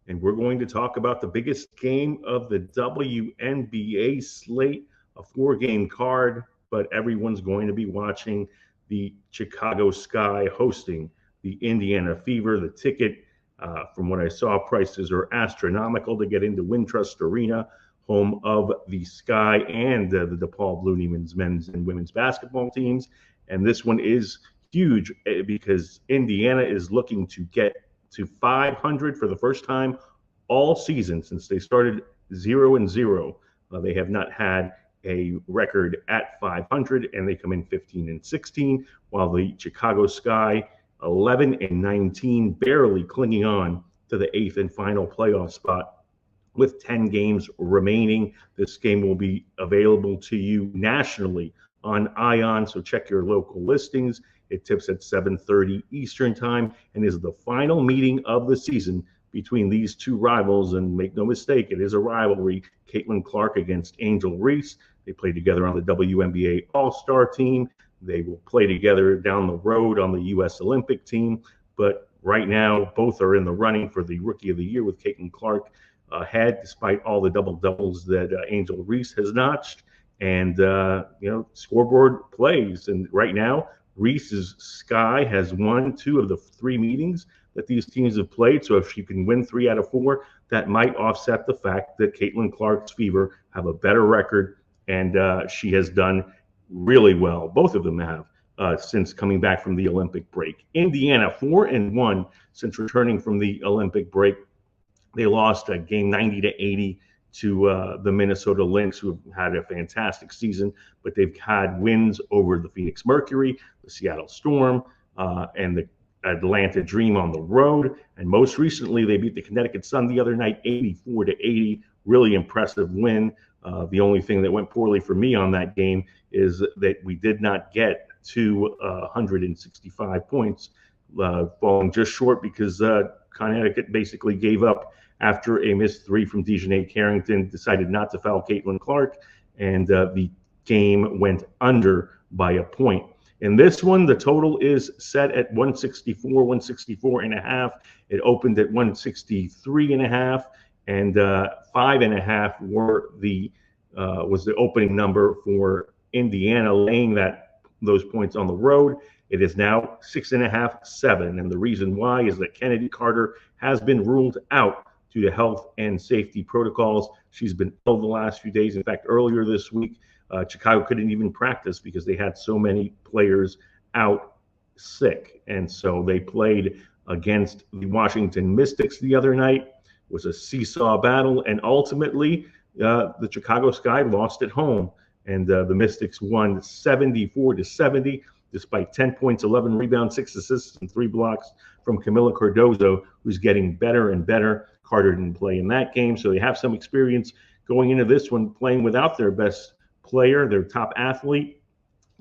and we're going to talk about the biggest game of the WNBA slate, a four-game card, but everyone's going to be watching the Chicago Sky hosting the Indiana Fever. The ticket, from what I saw, prices are astronomical to get into Wintrust Arena, home of the Sky and the DePaul Blue Demons men's and women's basketball teams. And this one is huge because Indiana is looking to get to 500 for the first time all season since they started 0-0. They have not had a record at 500, and they come in 15-16, while the Chicago Sky 11-19, barely clinging on to the eighth and final playoff spot with 10 games remaining. This game will be available to you nationally on ION, so check your local listings. It tips at 7:30 Eastern time and is the final meeting of the season between these two rivals. And make no mistake, it is a rivalry. Caitlin Clark against Angel Reese. They play together on the WNBA All-Star team. They will play together down the road on the U.S. Olympic team. But right now, both are in the running for the Rookie of the Year, with Caitlin Clark ahead, despite all the double-doubles that Angel Reese has notched. And, scoreboard plays. And right now, Reese's Sky has won 2 of the 3 meetings that these teams have played. So if she can win 3 out of 4, that might offset the fact that Caitlin Clark's Fever have a better record, and she has done really well. Both of them have since coming back from the Olympic break. Indiana 4-1 since returning from the Olympic break. They lost a game 90-80 to the Minnesota Lynx, who have had a fantastic season, but they've had wins over the Phoenix Mercury, the Seattle Storm, and the Atlanta Dream on the road. And most recently, they beat the Connecticut Sun the other night, 84-80. Really impressive win. The only thing that went poorly for me on that game is that we did not get to 165 points, falling just short because Connecticut basically gave up after a missed 3 from Dejanay Carrington, decided not to foul Caitlin Clark, and the game went under by a point. In this one, the total is set at 164.5. It opened at 163.5, and 5.5 was the opening number for Indiana, laying those points on the road. It is now 6.5, 7, and the reason why is that Kennedy Carter has been ruled out due to health and safety protocols. She's been ill the last few days. In fact, earlier this week, Chicago couldn't even practice because they had so many players out sick. And so they played against the Washington Mystics the other night. It was a seesaw battle, and ultimately the Chicago Sky lost at home, and the Mystics won 74-70, despite 10 points, 11 rebounds, 6 assists, and 3 blocks from Camila Cardozo, who's getting better and better. Carter didn't play in that game, so they have some experience going into this one, playing without their best player, their top athlete.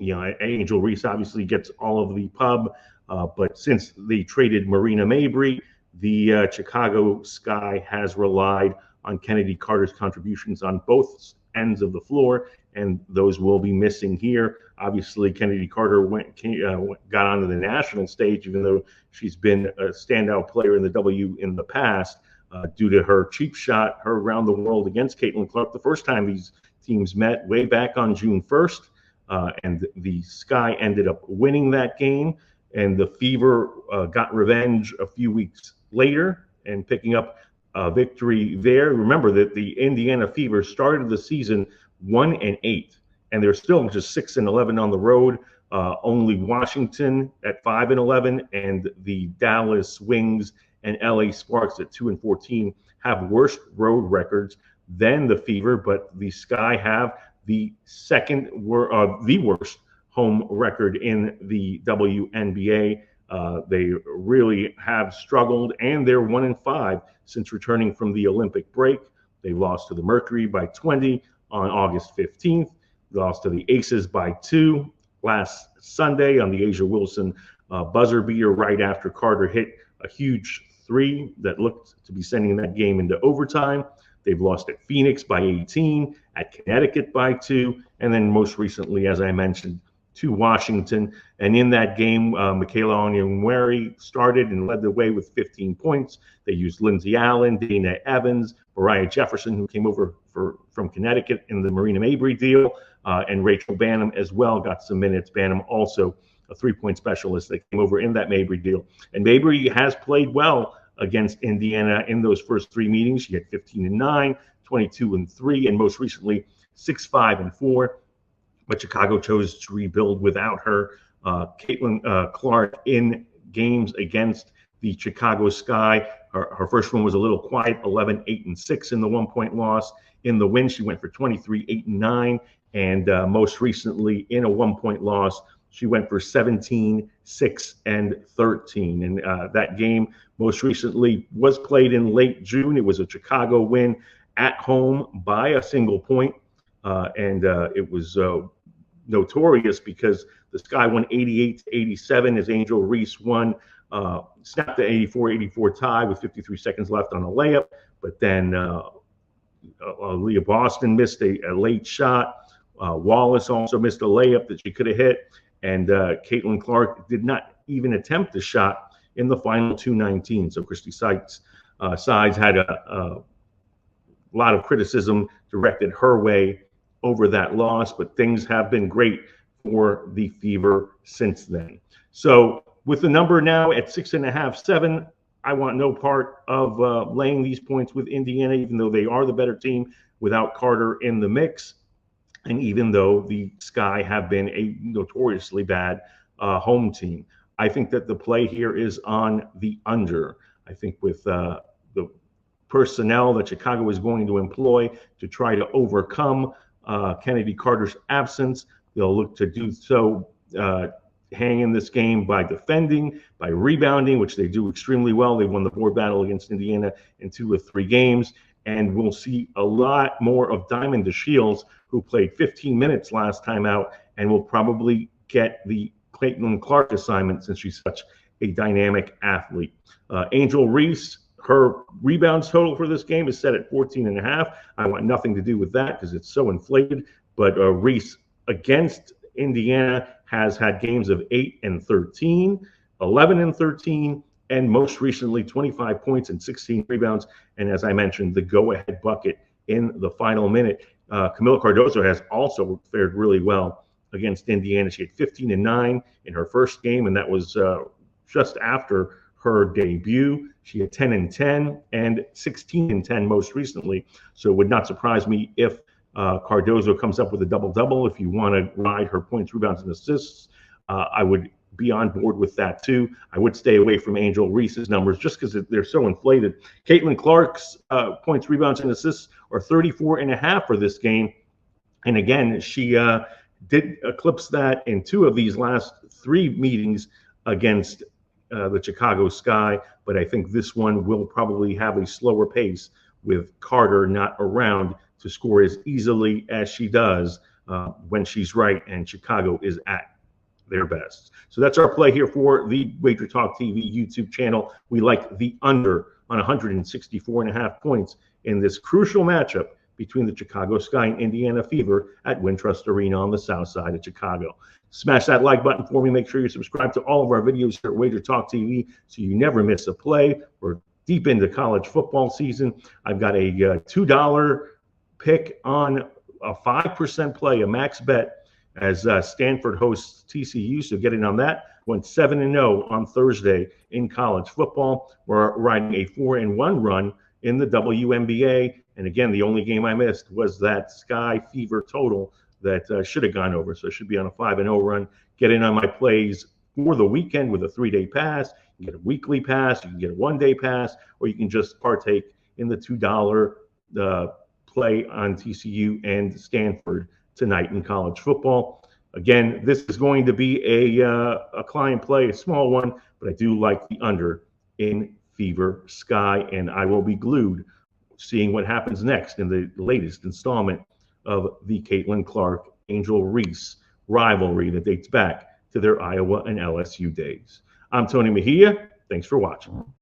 Angel Reese obviously gets all of the pub, but since they traded Marina Mabrey, the Chicago Sky has relied on Kennedy Carter's contributions on both ends of the floor, and those will be missing here. Obviously, Kennedy Carter got onto the national stage, even though she's been a standout player in the W in the past, due to her cheap shot, her around the world against Caitlin Clark the first time these teams met way back on June 1st, and the Sky ended up winning that game, and the Fever got revenge a few weeks later and picking up a victory there. Remember that the Indiana Fever started the season 1-8, and they're still just 6-11 on the road. Only Washington at 5-11, and the Dallas Wings and LA Sparks at 2-14 have worse road records than the Fever, but the Sky have the the worst home record in the WNBA. They really have struggled, and they're 1-5 since returning from the Olympic break. They lost to the Mercury by 20 on August 15th. They lost to the Aces by 2 last Sunday on the Asia Wilson buzzer beater right after Carter hit a huge 3 that looked to be sending that game into overtime. They've lost at Phoenix by 18, at Connecticut by 2, and then most recently, as I mentioned, to Washington. And in that game, Michaela Onyenwere started and led the way with 15 points. They used Lindsay Allen, Dana Evans, Mariah Jefferson, who came over from Connecticut in the Marina Mabry deal, and Rachel Banham as well got some minutes. Banham also a three-point specialist that came over in that Mabry deal. And Mabry has played well against Indiana in those first three meetings. She had 15-9, 22-3, and most recently 6-5-4. But Chicago chose to rebuild without her. Caitlin Clark in games against the Chicago Sky. Her first one was a little quiet, 11-8-6 in the 1-point loss. In the win, she went for 23-8-9. And most recently, in a 1-point loss, she went for 17-6-13. And that game most recently was played in late June. It was a Chicago win at home by a single point. And it was notorious because the Sky won 88-87 as Angel Reese won, snapped the 84-84 tie with 53 seconds left on a layup. But then Leah Boston missed a late shot. Wallace also missed a layup that she could have hit. And Caitlin Clark did not even attempt a shot in the final 2:19. So Christy Sides had a lot of criticism directed her way over that loss, but things have been great for the Fever since then. So with the number now at 6.5, 7, I want no part of laying these points with Indiana, even though they are the better team without Carter in the mix. And even though the Sky have been a notoriously bad home team, I think that the play here is on the under. I think with the personnel that Chicago is going to employ to try to overcome Kennedy Carter's absence, they'll look to do so, hang in this game by defending, by rebounding, which they do extremely well. They won the board battle against Indiana in 2 of 3 games. And we'll see a lot more of Diamond DeShields, who played 15 minutes last time out, and will probably get the Caitlin Clark assignment since she's such a dynamic athlete. Angel Reese, her rebounds total for this game is set at 14.5. I want nothing to do with that because it's so inflated. But Reese against Indiana has had games of 8-13, 11-13, and most recently 25 points and 16 rebounds. And as I mentioned, the go-ahead bucket in the final minute. Camila Cardozo has also fared really well against Indiana. She had 15-9 in her first game, and that was just after her debut. She had 10-10 and 16-10 most recently. So it would not surprise me if Cardozo comes up with a double-double. If you want to ride her points, rebounds, and assists, I would be on board with that too. I would stay away from Angel Reese's numbers just because they're so inflated. Caitlin Clark's points, rebounds, and assists are 34.5 for this game. And again, she did eclipse that in 2 of these last 3 meetings against the Chicago Sky. But I think this one will probably have a slower pace with Carter not around to score as easily as she does when she's right and Chicago is at their best. So that's our play here for the Wager Talk TV YouTube channel. We like the under on 164.5 points in this crucial matchup between the Chicago Sky and Indiana Fever at Wintrust Arena on the south side of Chicago. Smash that like button for me. Make sure you subscribe to all of our videos here at Wager Talk TV so you never miss a play. We're deep into college football season. I've got a $2 pick on a 5% play, a max bet, as Stanford hosts TCU, so get in on that. Went 7-0 on Thursday in college football. We're riding a 4-1 run in the WNBA. And again, the only game I missed was that Sky Fever total that should have gone over. So I should be on a 5-0 run. Get in on my plays for the weekend with a 3-day pass. You get a weekly pass, you can get a 1-day pass, or you can just partake in the $2 play on TCU and Stanford tonight in college football. Again, this is going to be a client play, a small one, but I do like the under in Fever Sky, and I will be glued seeing what happens next in the latest installment of the Caitlin Clark Angel Reese rivalry that dates back to their Iowa and LSU days. I'm Tony Mejia. Thanks for watching.